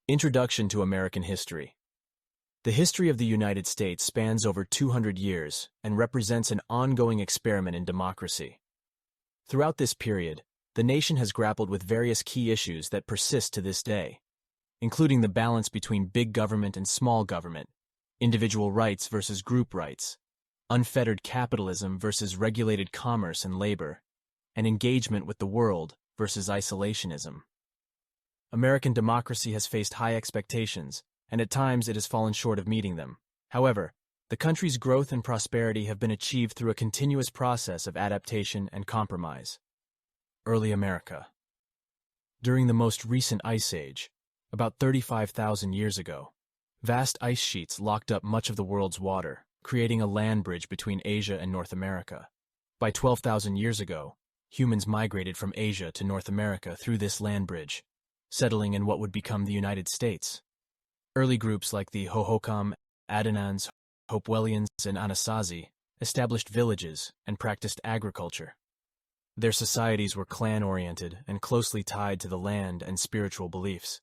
Introduction to American History. The history of the United States spans over 200 years and represents an ongoing experiment in democracy. Throughout this period, the nation has grappled with various key issues that persist to this day, including the balance between big government and small government, individual rights versus group rights, unfettered capitalism versus regulated commerce and labor, and engagement with the world versus isolationism. American democracy has faced high expectations, and at times it has fallen short of meeting them. However, the country's growth and prosperity have been achieved through a continuous process of adaptation and compromise. Early America. During the most recent ice age, about 35,000 years ago, vast ice sheets locked up much of the world's water, creating a land bridge between Asia and North America. By 12,000 years ago, humans migrated from Asia to North America through this land bridge, settling in what would become the United States. Early groups like the Hohokam, Adanans, Hopewellians, and Anasazi established villages and practiced agriculture. Their societies were clan-oriented and closely tied to the land and spiritual beliefs.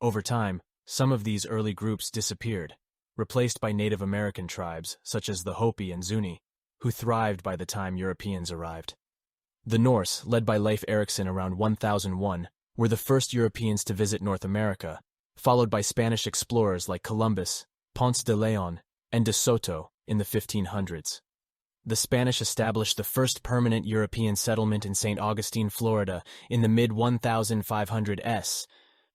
Over time, some of these early groups disappeared, replaced by Native American tribes such as the Hopi and Zuni, who thrived by the time Europeans arrived. The Norse, led by Leif Erikson around 1001, were the first Europeans to visit North America, followed by Spanish explorers like Columbus, Ponce de Leon, and de Soto in the 1500s. The Spanish established the first permanent European settlement in St. Augustine, Florida, in the mid-1500s,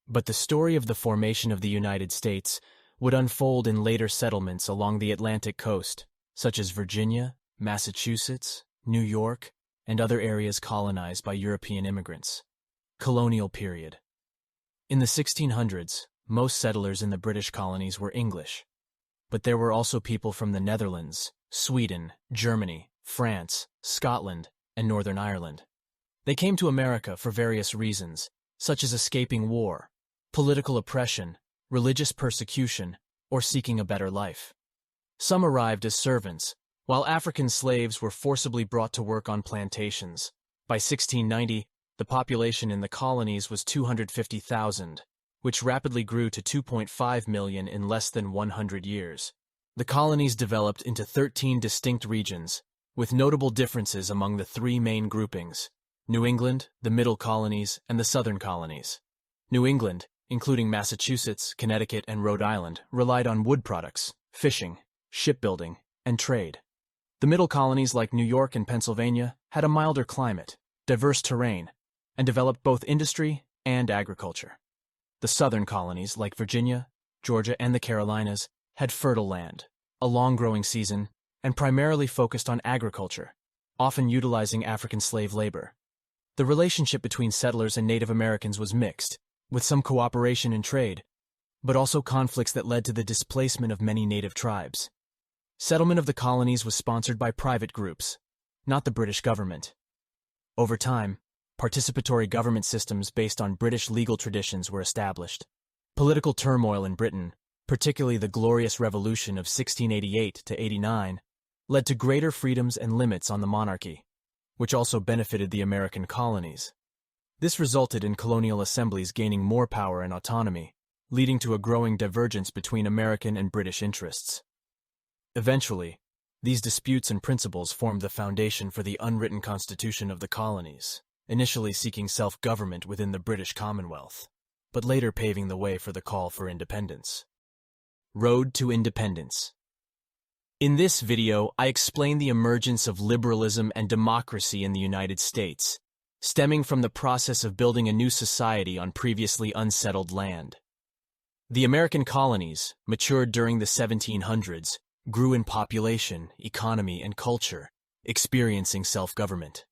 but the story of the formation of the United States would unfold in later settlements along the Atlantic coast, such as Virginia, Massachusetts, New York, and other areas colonized by European immigrants. Colonial period. In the 1600s, most settlers in the British colonies were English, but there were also people from the Netherlands, Sweden, Germany, France, Scotland, and Northern Ireland. They came to America for various reasons, such as escaping war, political oppression, religious persecution, or seeking a better life. Some arrived as servants, while African slaves were forcibly brought to work on plantations. By 1690, the population in the colonies was 250,000, which rapidly grew to 2.5 million in less than 100 years. The colonies developed into 13 distinct regions, with notable differences among the three main groupings: New England, the Middle Colonies, and the Southern Colonies. New England, including Massachusetts, Connecticut, and Rhode Island, relied on wood products, fishing, shipbuilding, and trade. The Middle Colonies, like New York and Pennsylvania, had a milder climate, diverse terrain, and developed both industry and agriculture. The Southern Colonies, like Virginia, Georgia, and the Carolinas, had fertile land, a long growing season, and primarily focused on agriculture, often utilizing African slave labor. The relationship between settlers and Native Americans was mixed, with some cooperation in trade, but also conflicts that led to the displacement of many native tribes. Settlement of the colonies was sponsored by private groups, not the British government. Over time, participatory government systems based on British legal traditions were established. Political turmoil in Britain, particularly the Glorious Revolution of 1688 to 89, led to greater freedoms and limits on the monarchy, which also benefited the American colonies. This resulted in colonial assemblies gaining more power and autonomy, leading to a growing divergence between American and British interests. Eventually, these disputes and principles formed the foundation for the unwritten constitution of the colonies, initially seeking self-government within the British Commonwealth, but later paving the way for the call for independence. Road to Independence. In this video, I explain the emergence of liberalism and democracy in the United States, stemming from the process of building a new society on previously unsettled land. The American colonies, matured during the 1700s, grew in population, economy, and culture, experiencing self-government.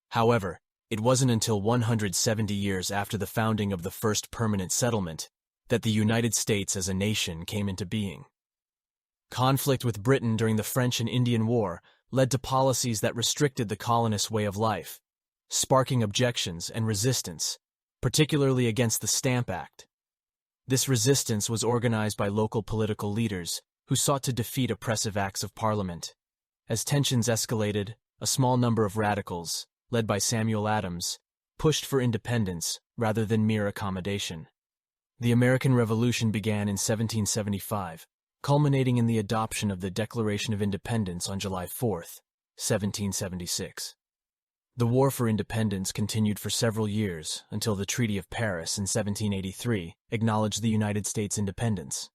However, it wasn't until 170 years after the founding of the first permanent settlement that the United States as a nation came into being. Conflict with Britain during the French and Indian War led to policies that restricted the colonists' way of life, sparking objections and resistance, particularly against the Stamp Act. This resistance was organized by local political leaders who sought to defeat oppressive acts of Parliament. As tensions escalated, a small number of radicals, led by Samuel Adams, pushed for independence rather than mere accommodation. The American Revolution began in 1775, culminating in the adoption of the Declaration of Independence on July 4, 1776. The War for Independence continued for several years until the Treaty of Paris in 1783 acknowledged the United States' independence.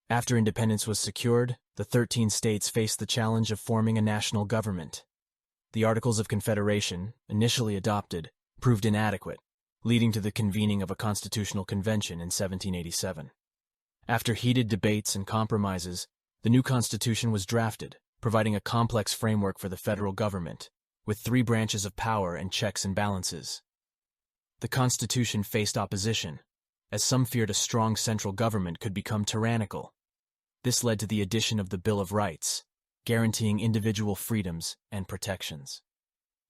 After independence was secured, the 13 states faced the challenge of forming a national government. The Articles of Confederation, initially adopted, proved inadequate, leading to the convening of a constitutional convention in 1787. After heated debates and compromises, the new constitution was drafted, providing a complex framework for the federal government, with 3 branches of power and checks and balances. The Constitution faced opposition, as some feared a strong central government could become tyrannical. This led to the addition of the Bill of Rights, guaranteeing individual freedoms and protections.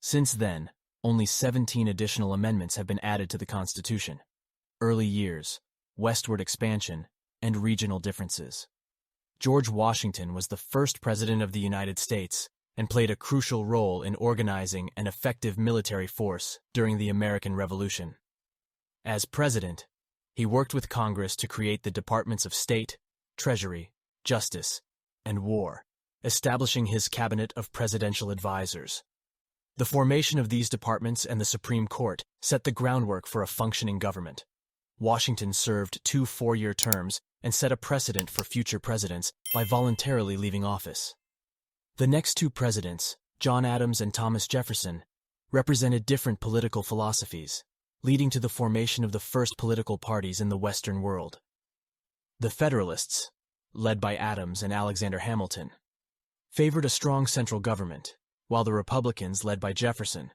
Since then, only 17 additional amendments have been added to the Constitution. Early years, westward expansion, and regional differences. George Washington was the first president of the United States and played a crucial role in organizing an effective military force during the American Revolution. As president, he worked with Congress to create the Departments of State, Treasury, Justice, and War, establishing his cabinet of presidential advisors. The formation of these departments and the Supreme Court set the groundwork for a functioning government. Washington served 2 4-year terms and set a precedent for future presidents by voluntarily leaving office. The next 2 presidents, John Adams and Thomas Jefferson, represented different political philosophies, leading to the formation of the first political parties in the Western world. The Federalists, led by Adams and Alexander Hamilton, favored a strong central government, while the Republicans, led by Jefferson,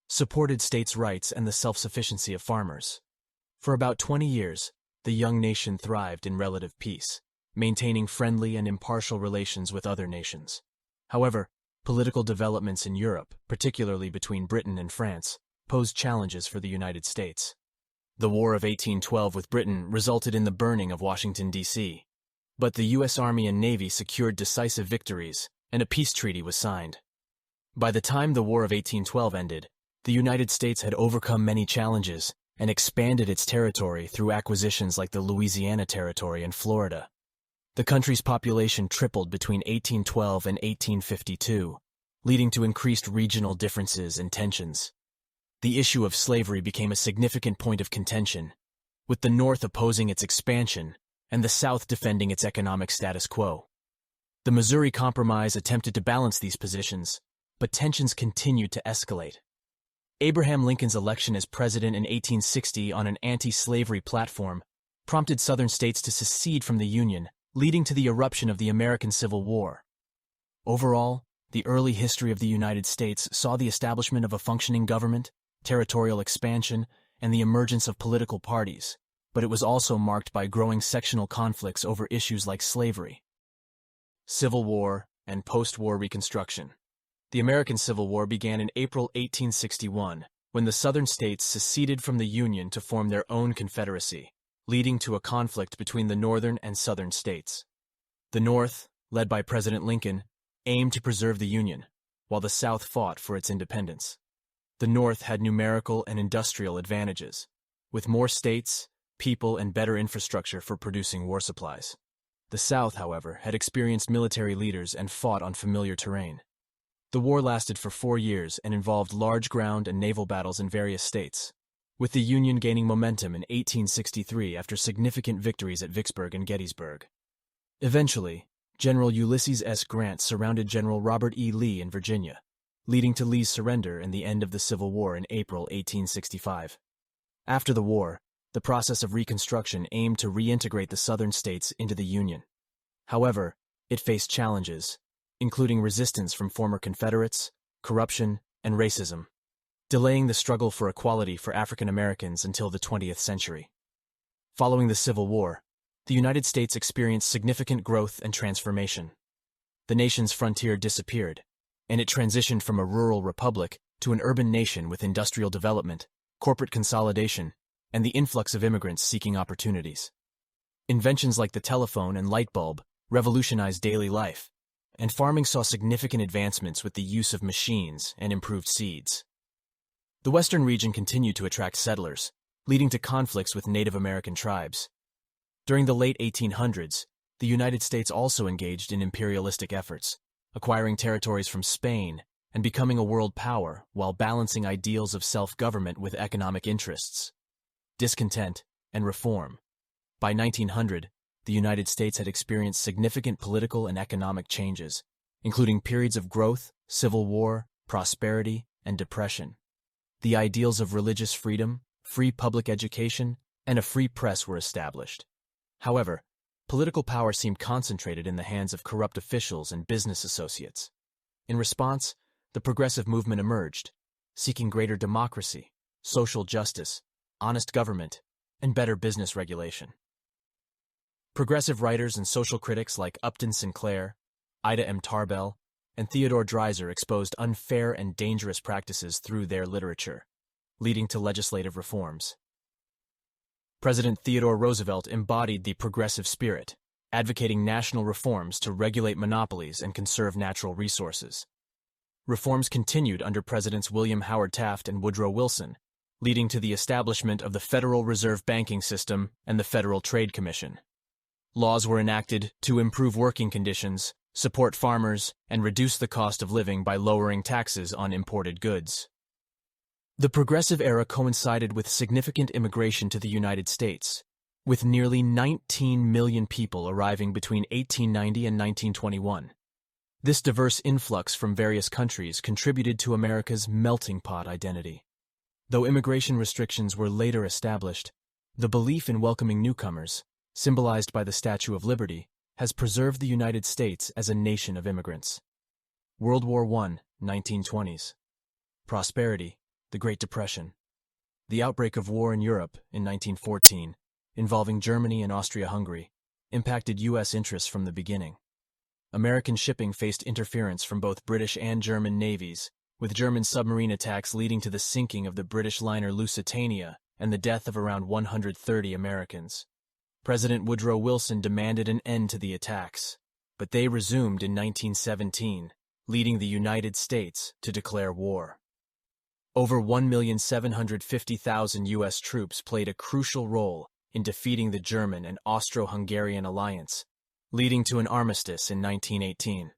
supported states' rights and the self-sufficiency of farmers. For about 20 years, the young nation thrived in relative peace, maintaining friendly and impartial relations with other nations. However, political developments in Europe, particularly between Britain and France, posed challenges for the United States. The War of 1812 with Britain resulted in the burning of Washington, D.C., but the U.S. Army and Navy secured decisive victories, and a peace treaty was signed. By the time the War of 1812 ended, the United States had overcome many challenges and expanded its territory through acquisitions like the Louisiana Territory and Florida. The country's population tripled between 1812 and 1852, leading to increased regional differences and tensions. The issue of slavery became a significant point of contention, with the North opposing its expansion and the South defending its economic status quo. The Missouri Compromise attempted to balance these positions, but tensions continued to escalate. Abraham Lincoln's election as president in 1860 on an anti-slavery platform prompted Southern states to secede from the Union, leading to the eruption of the American Civil War. Overall, the early history of the United States saw the establishment of a functioning government, territorial expansion, and the emergence of political parties, but it was also marked by growing sectional conflicts over issues like slavery. Civil War and post-war Reconstruction. The American Civil War began in April 1861, when the Southern states seceded from the Union to form their own confederacy, leading to a conflict between the Northern and Southern states. The North, led by President Lincoln, aimed to preserve the Union, while the South fought for its independence. The North had numerical and industrial advantages, with more states, people, and better infrastructure for producing war supplies. The South, however, had experienced military leaders and fought on familiar terrain. The war lasted for 4 years and involved large ground and naval battles in various states, with the Union gaining momentum in 1863 after significant victories at Vicksburg and Gettysburg. Eventually, General Ulysses S. Grant surrounded General Robert E. Lee in Virginia, leading to Lee's surrender and the end of the Civil War in April 1865. After the war, the process of Reconstruction aimed to reintegrate the Southern states into the Union. However, it faced challenges, including resistance from former Confederates, corruption, and racism, delaying the struggle for equality for African Americans until the 20th century. Following the Civil War, the United States experienced significant growth and transformation. The nation's frontier disappeared, and it transitioned from a rural republic to an urban nation with industrial development, corporate consolidation, and the influx of immigrants seeking opportunities. Inventions like the telephone and light bulb revolutionized daily life, and farming saw significant advancements with the use of machines and improved seeds. The Western region continued to attract settlers, leading to conflicts with Native American tribes, During the late 1800s, the United States also engaged in imperialistic efforts, acquiring territories from Spain and becoming a world power while balancing ideals of self-government with economic interests, discontent, and reform. By 1900, the United States had experienced significant political and economic changes, including periods of growth, civil war, prosperity, and depression. The ideals of religious freedom, free public education, and a free press were established. However, political power seemed concentrated in the hands of corrupt officials and business associates. In response, the progressive movement emerged, seeking greater democracy, social justice, honest government, and better business regulation. Progressive writers and social critics like Upton Sinclair, Ida M. Tarbell, and Theodore Dreiser exposed unfair and dangerous practices through their literature, leading to legislative reforms. President Theodore Roosevelt embodied the progressive spirit, advocating national reforms to regulate monopolies and conserve natural resources. Reforms continued under Presidents William Howard Taft and Woodrow Wilson, leading to the establishment of the Federal Reserve Banking System and the Federal Trade Commission. Laws were enacted to improve working conditions, support farmers, and reduce the cost of living by lowering taxes on imported goods. The progressive era coincided with significant immigration to the United States, with nearly 19 million people arriving between 1890 and 1921. This diverse influx from various countries contributed to America's melting pot identity. Though immigration restrictions were later established, the belief in welcoming newcomers, symbolized by the Statue of Liberty, has preserved the United States as a nation of immigrants. World War I, 1920s. Prosperity, the Great Depression. The outbreak of war in Europe in 1914, involving Germany and Austria-Hungary, impacted U.S. interests from the beginning. American shipping faced interference from both British and German navies, with German submarine attacks leading to the sinking of the British liner Lusitania and the death of around 130 Americans. President Woodrow Wilson demanded an end to the attacks, but they resumed in 1917, leading the United States to declare war. Over 1,750,000 U.S. troops played a crucial role in defeating the German and Austro-Hungarian alliance, leading to an armistice in 1918.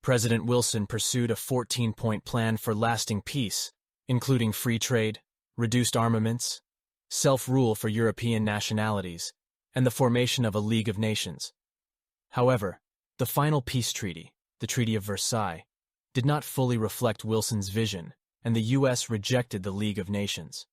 President Wilson pursued a 14-point plan for lasting peace, including free trade, reduced armaments, self-rule for European nationalities, and the formation of a League of Nations. However, the final peace treaty, the Treaty of Versailles, did not fully reflect Wilson's vision, and the U.S. rejected the League of Nations.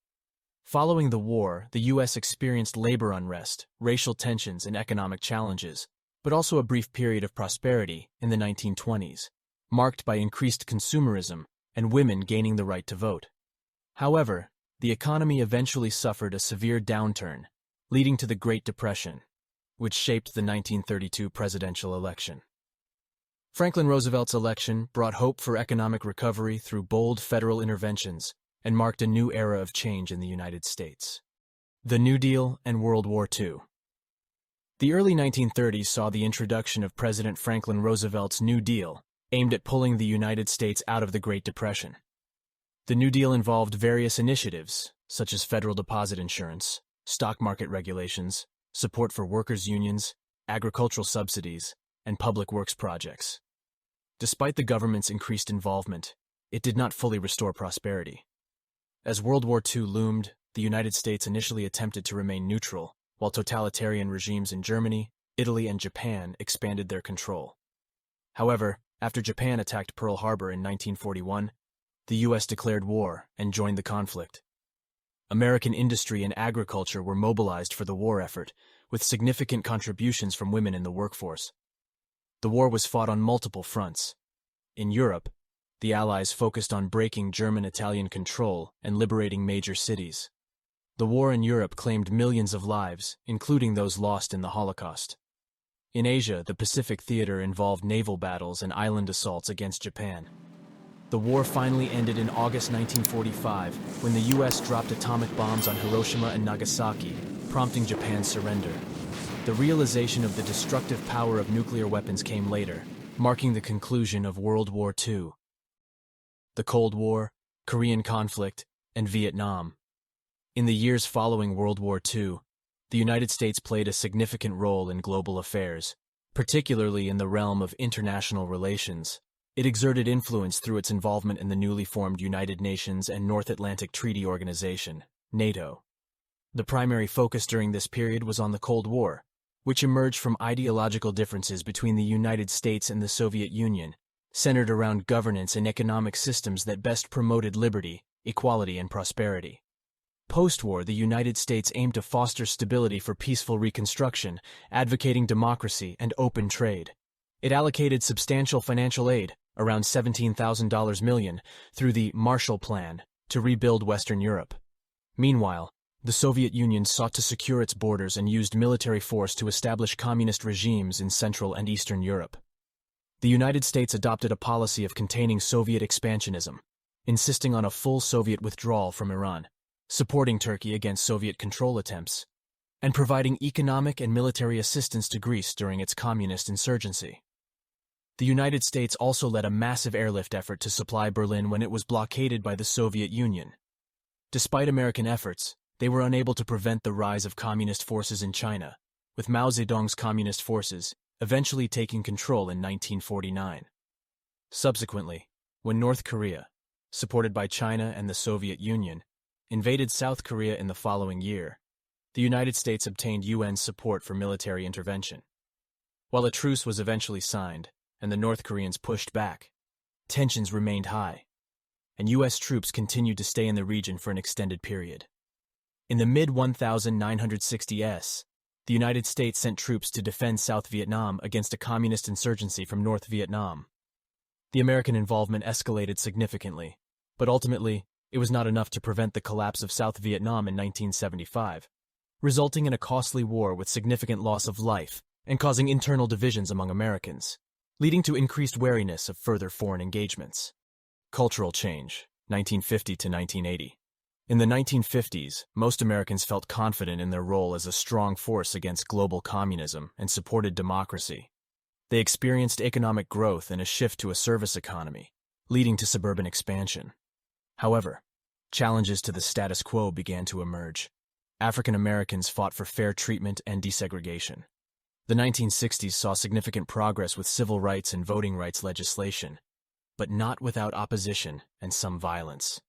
Following the war, the U.S. experienced labor unrest, racial tensions, and economic challenges, but also a brief period of prosperity in the 1920s, marked by increased consumerism and women gaining the right to vote. However, the economy eventually suffered a severe downturn, leading to the Great Depression, which shaped the 1932 presidential election. Franklin Roosevelt's election brought hope for economic recovery through bold federal interventions and marked a new era of change in the United States. The New Deal and World War II. The early 1930s saw the introduction of President Franklin Roosevelt's New Deal, aimed at pulling the United States out of the Great Depression. The New Deal involved various initiatives, such as federal deposit insurance, stock market regulations, support for workers' unions, agricultural subsidies, and public works projects. Despite the government's increased involvement, it did not fully restore prosperity. As World War II loomed, the United States initially attempted to remain neutral, while totalitarian regimes in Germany, Italy, and Japan expanded their control. However, after Japan attacked Pearl Harbor in 1941, the U.S. declared war and joined the conflict. American industry and agriculture were mobilized for the war effort, with significant contributions from women in the workforce. The war was fought on multiple fronts. In Europe, the Allies focused on breaking German-Italian control and liberating major cities. The war in Europe claimed millions of lives, including those lost in the Holocaust. In Asia, the Pacific Theater involved naval battles and island assaults against Japan. The war finally ended in August 1945, when the U.S. dropped atomic bombs on Hiroshima and Nagasaki, prompting Japan's surrender. The realization of the destructive power of nuclear weapons came later, marking the conclusion of World War II. The Cold War, Korean conflict, and Vietnam. In the years following World War II, the United States played a significant role in global affairs, particularly in the realm of international relations. It exerted influence through its involvement in the newly formed United Nations and North Atlantic Treaty Organization, NATO. The primary focus during this period was on the Cold War, which emerged from ideological differences between the United States and the Soviet Union, centered around governance and economic systems that best promoted liberty, equality, and prosperity. Post-war, the United States aimed to foster stability for peaceful reconstruction, advocating democracy and open trade. It allocated substantial financial aid, around $17,000 million, through the Marshall Plan, to rebuild Western Europe. Meanwhile, the Soviet Union sought to secure its borders and used military force to establish communist regimes in Central and Eastern Europe. The United States adopted a policy of containing Soviet expansionism, insisting on a full Soviet withdrawal from Iran, supporting Turkey against Soviet control attempts, and providing economic and military assistance to Greece during its communist insurgency. The United States also led a massive airlift effort to supply Berlin when it was blockaded by the Soviet Union. Despite American efforts, they were unable to prevent the rise of communist forces in China, with Mao Zedong's communist forces eventually taking control in 1949. Subsequently, when North Korea, supported by China and the Soviet Union, invaded South Korea in the following year, the United States obtained UN support for military intervention. While a truce was eventually signed and the North Koreans pushed back, tensions remained high, and U.S. troops continued to stay in the region for an extended period. In the mid-1960s, the United States sent troops to defend South Vietnam against a communist insurgency from North Vietnam. The American involvement escalated significantly, but ultimately, it was not enough to prevent the collapse of South Vietnam in 1975, resulting in a costly war with significant loss of life and causing internal divisions among Americans, leading to increased wariness of further foreign engagements. Cultural change, 1950 to 1980. In the 1950s, most Americans felt confident in their role as a strong force against global communism and supported democracy. They experienced economic growth and a shift to a service economy, leading to suburban expansion. However, challenges to the status quo began to emerge. African Americans fought for fair treatment and desegregation. The 1960s saw significant progress with civil rights and voting rights legislation, but not without opposition and some violence.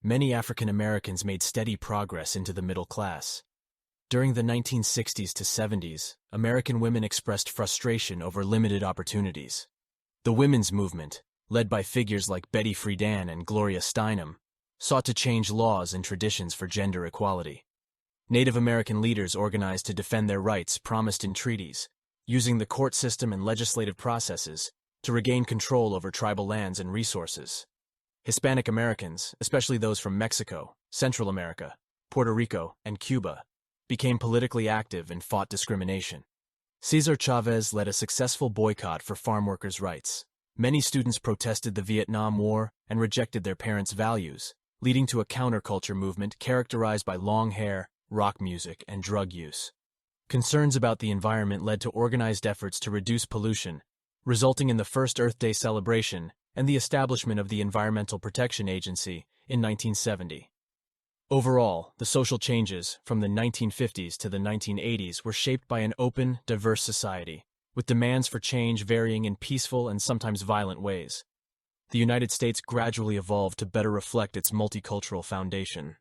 Many African Americans made steady progress into the middle class. During the 1960s to 70s, American women expressed frustration over limited opportunities. The women's movement, led by figures like Betty Friedan and Gloria Steinem, sought to change laws and traditions for gender equality. Native American leaders organized to defend their rights promised in treaties, using the court system and legislative processes to regain control over tribal lands and resources. Hispanic Americans, especially those from Mexico, Central America, Puerto Rico, and Cuba, became politically active and fought discrimination. Cesar Chavez led a successful boycott for farm workers' rights. Many students protested the Vietnam War and rejected their parents' values, leading to a counterculture movement characterized by long hair, rock music, and drug use. Concerns about the environment led to organized efforts to reduce pollution, resulting in the first Earth Day celebration and the establishment of the Environmental Protection Agency in 1970. Overall, the social changes from the 1950s to the 1980s were shaped by an open, diverse society, with demands for change varying in peaceful and sometimes violent ways. The United States gradually evolved to better reflect its multicultural foundation.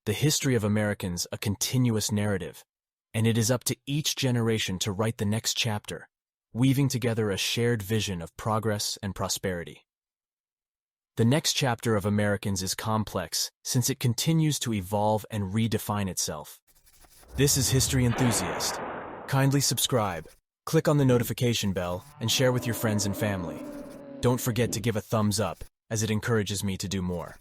The history of Americans, a continuous narrative, and it is up to each generation to write the next chapter, weaving together a shared vision of progress and prosperity. The next chapter of Americans is complex since it continues to evolve and redefine itself. This is History Enthusiast. Kindly subscribe, click on the notification bell, and share with your friends and family. Don't forget to give a thumbs up, as it encourages me to do more.